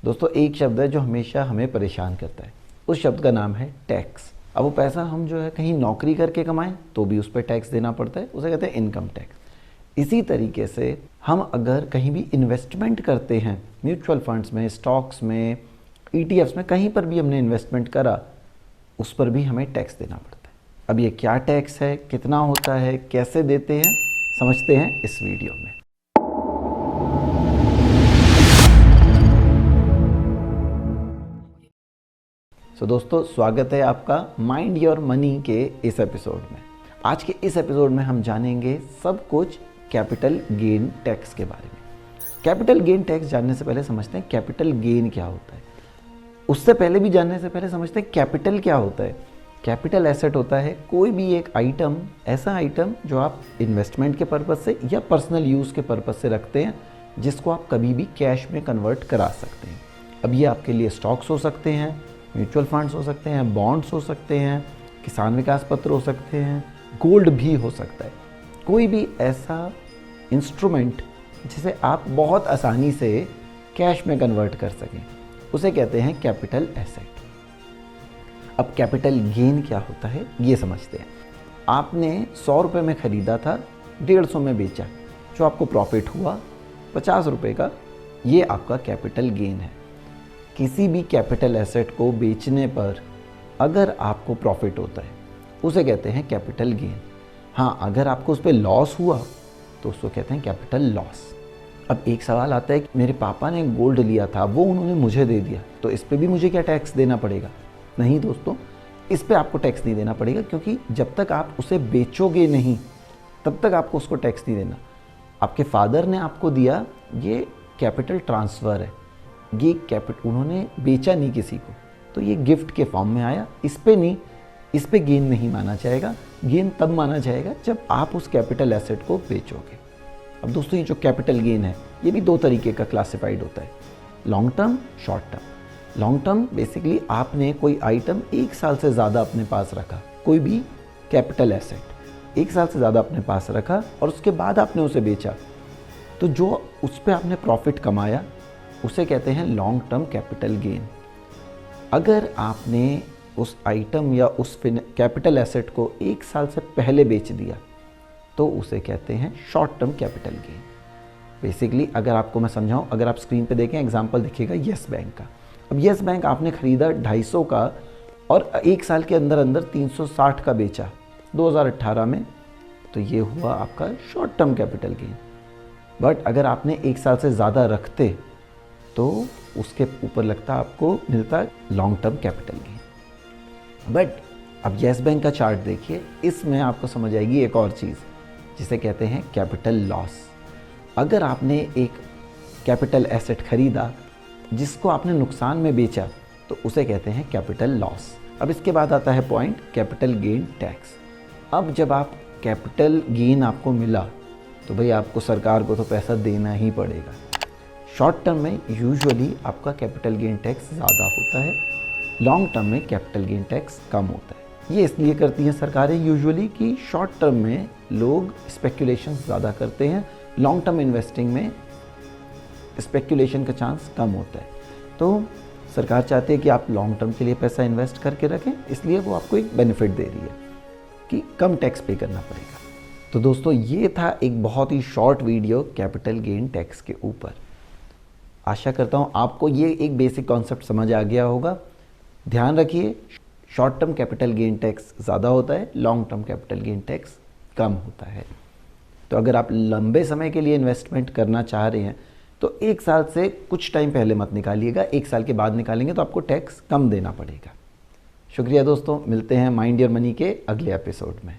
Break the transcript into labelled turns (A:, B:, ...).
A: दोस्तों एक शब्द है जो हमेशा हमें परेशान करता है, उस शब्द का नाम है टैक्स। अब वो पैसा हम जो है कहीं नौकरी करके कमाएं तो भी उस पर टैक्स देना पड़ता है, उसे कहते हैं इनकम टैक्स। इसी तरीके से हम अगर कहीं भी इन्वेस्टमेंट करते हैं, म्यूचुअल फंड्स में, स्टॉक्स में, ईटीएफ्स में, कहीं पर भी हमने इन्वेस्टमेंट करा, उस पर भी हमें टैक्स देना पड़ता है। अब ये क्या टैक्स है, कितना होता है, कैसे देते हैं, समझते हैं इस वीडियो में। दोस्तों स्वागत है आपका माइंड योर मनी के इस एपिसोड में। आज के इस एपिसोड में हम जानेंगे सब कुछ कैपिटल गेन टैक्स के बारे में। कैपिटल गेन टैक्स जानने से पहले समझते हैं कैपिटल गेन क्या होता है। उससे पहले भी जानने से पहले समझते हैं कैपिटल क्या होता है। कैपिटल एसेट होता है कोई भी एक आइटम, ऐसा आइटम जो आप इन्वेस्टमेंट के पर्पज़ से या पर्सनल यूज़ के पर्पज़ से रखते हैं, जिसको आप कभी भी कैश में कन्वर्ट करा सकते हैं। अब ये आपके लिए स्टॉक्स हो सकते हैं, म्यूचुअल फंड्स हो सकते हैं, बॉन्ड्स हो सकते हैं, किसान विकास पत्र हो सकते हैं, गोल्ड भी हो सकता है। कोई भी ऐसा इंस्ट्रूमेंट जिसे आप बहुत आसानी से कैश में कन्वर्ट कर सकें, उसे कहते हैं कैपिटल एसेट। अब कैपिटल गेन क्या होता है ये समझते हैं। आपने 100 रुपये में ख़रीदा था, 150 में बेचा, जो आपको प्रॉफिट हुआ 50 रुपये का, ये आपका कैपिटल गेन है। किसी भी कैपिटल एसेट को बेचने पर अगर आपको प्रॉफिट होता है, उसे कहते हैं कैपिटल गेन। हाँ, अगर आपको उस पर लॉस हुआ तो उसको कहते हैं कैपिटल लॉस। अब एक सवाल आता है कि मेरे पापा ने गोल्ड लिया था, वो उन्होंने मुझे दे दिया, तो इस पर भी मुझे क्या टैक्स देना पड़ेगा? नहीं दोस्तों, इस पर आपको टैक्स नहीं देना पड़ेगा, क्योंकि जब तक आप उसे बेचोगे नहीं तब तक आपको उसको टैक्स नहीं देना। आपके फादर ने आपको दिया, ये कैपिटल ट्रांसफ़र है, ये उन्होंने बेचा नहीं किसी को, तो ये गिफ्ट के फॉर्म में आया, इस पे गेन नहीं माना जाएगा। गेन तब माना जाएगा जब आप उस कैपिटल एसेट को बेचोगे। अब दोस्तों ये जो कैपिटल गेन है, ये भी 2 तरीके का क्लासिफाइड होता है, long term, short term. Long term basically आपने कोई आइटम 1 साल से ज़्यादा अपने पास रखा, कोई भी कैपिटल एसेट 1 साल से ज़्यादा अपने पास रखा और उसके बाद आपने उसे बेचा, तो जो उस पर आपने प्रॉफिट कमाया उसे कहते हैं लॉन्ग टर्म कैपिटल गेन। अगर आपने उस आइटम या उस कैपिटल एसेट को 1 साल से पहले बेच दिया तो उसे कहते हैं short term capital gain. Basically अगर आपको मैं समझाऊं, अगर आप स्क्रीन पे देखें, एग्जांपल दिखेगा येस बैंक का। अब येस बैंक आपने ख़रीदा 250 का और 1 साल के अंदर अंदर 360 का बेचा 2018 में, तो ये हुआ आपका short term capital gain. But अगर आपने 1 साल से ज़्यादा रखते तो उसके ऊपर लगता, आपको मिलता long term capital gain. But अब येस बैंक का चार्ट देखिए, इसमें आपको समझ आएगी एक और चीज़ जिसे कहते हैं कैपिटल लॉस। अगर आपने एक कैपिटल एसेट खरीदा जिसको आपने नुकसान में बेचा तो उसे कहते हैं कैपिटल लॉस। अब इसके बाद आता है पॉइंट कैपिटल गेन टैक्स। अब जब आप कैपिटल गेन आपको मिला तो भाई आपको सरकार को तो पैसा देना ही पड़ेगा। शॉर्ट टर्म में यूजुअली आपका कैपिटल गेन टैक्स ज़्यादा होता है, लॉन्ग टर्म में कैपिटल गेन टैक्स कम होता है। ये इसलिए करती हैं सरकारें यूजुअली कि शॉर्ट टर्म में लोग स्पेक्यूलेशन ज़्यादा करते हैं, लॉन्ग टर्म इन्वेस्टिंग में स्पेक्यूलेशन का चांस कम होता है। तो सरकार चाहती है कि आप लॉन्ग टर्म के लिए पैसा इन्वेस्ट करके रखें, इसलिए वो आपको एक बेनिफिट दे रही है कि कम टैक्स पे करना पड़ेगा। तो दोस्तों ये था एक बहुत ही short video capital gain tax के ऊपर। आशा करता हूँ आपको ये एक बेसिक कॉन्सेप्ट समझ आ गया होगा। ध्यान रखिए, short term capital gain tax ज़्यादा होता है, long term capital gain tax कम होता है। तो अगर आप लंबे समय के लिए इन्वेस्टमेंट करना चाह रहे हैं तो 1 साल से कुछ टाइम पहले मत निकालिएगा, 1 साल के बाद निकालेंगे तो आपको टैक्स कम देना पड़ेगा। शुक्रिया दोस्तों, मिलते हैं माइंड योर मनी के अगले एपिसोड में।